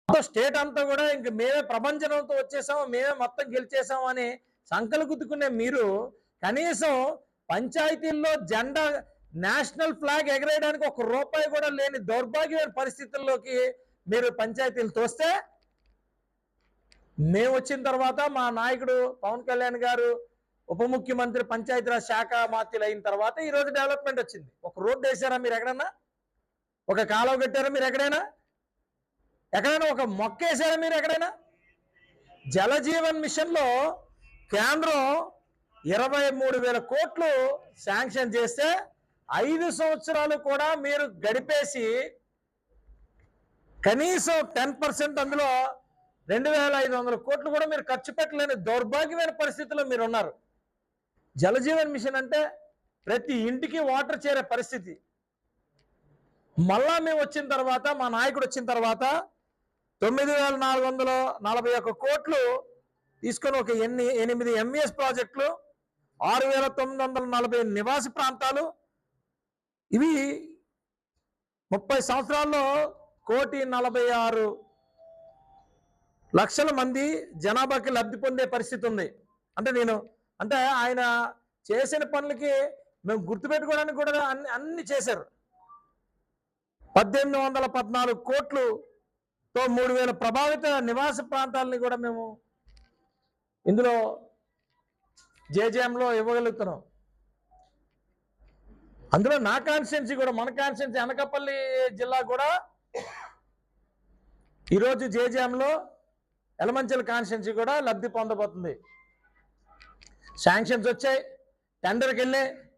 State అంతా కూడా ఇంక మేమే ప్రపంచంతో వచ్చేసాం, మేమే మొత్తం గెలిచేసాం అని సంకలు గుద్దుకునే మీరు కనీసం పంచాయతీల్లో జెండా నేషనల్ ఫ్లాగ్ ఎగరేయడానికి ఒక రూపాయి కూడా లేని దౌర్భాగ్యమైన పరిస్థితుల్లోకి మీరు పంచాయతీలు తోస్తే, మేము వచ్చిన తర్వాత మా నాయకుడు పవన్ కళ్యాణ్ గారు ఉప ముఖ్యమంత్రి పంచాయతీరాజ్ శాఖ మంత్రులు అయిన తర్వాత ఈరోజు డెవలప్మెంట్ వచ్చింది. ఒక రోడ్డు వేసారా మీరు ఎక్కడన్నా? ఒక కాలువ కట్టారా మీరు ఎక్కడైనా? ఒక మొక్క వేసారా మీరు ఎక్కడైనా? జలజీవన్ మిషన్లో కేంద్రం 23,000 కోట్లు శాంక్షన్ చేస్తే 5 సంవత్సరాలు కూడా మీరు గడిపేసి కనీసం 10% అందులో 2,500 కోట్లు కూడా మీరు ఖర్చు పెట్టలేని దౌర్భాగ్యమైన పరిస్థితిలో మీరు ఉన్నారు. జలజీవన్ మిషన్ అంటే ప్రతి ఇంటికి వాటర్ చేరే పరిస్థితి. మళ్ళా మేము వచ్చిన తర్వాత, మా నాయకుడు వచ్చిన తర్వాత 9,441 కోట్లు తీసుకొని ఒక 8 ఎంఈఎస్ ప్రాజెక్టులు, 6,940 నివాస ప్రాంతాలు, ఇవి 30 సంవత్సరాల్లో 1,46,00,000 మంది జనాభాకి లబ్ధి పొందే పరిస్థితి ఉంది. అంటే ఆయన చేసిన పనులకి మేము గుర్తుపెట్టుకోవడానికి కూడా అన్ని చేశారు. 1,814 కోట్లుతో 3,000 ప్రభావిత నివాస ప్రాంతాలని కూడా మేము ఇందులో జేజేఎంలో ఇవ్వగలుగుతున్నాం. అందులో నా కాన్స్టిట్యున్సీ కూడా, మన కాన్స్టిట్యున్సీ అనకాపల్లి జిల్లా కూడా ఈరోజు జేజేఎంలో ఎలమంచిల కాన్స్టిట్యున్సీ కూడా లబ్ధి పొందబోతుంది. శాంక్షన్స్ వచ్చాయి, టెండర్కి వెళ్ళే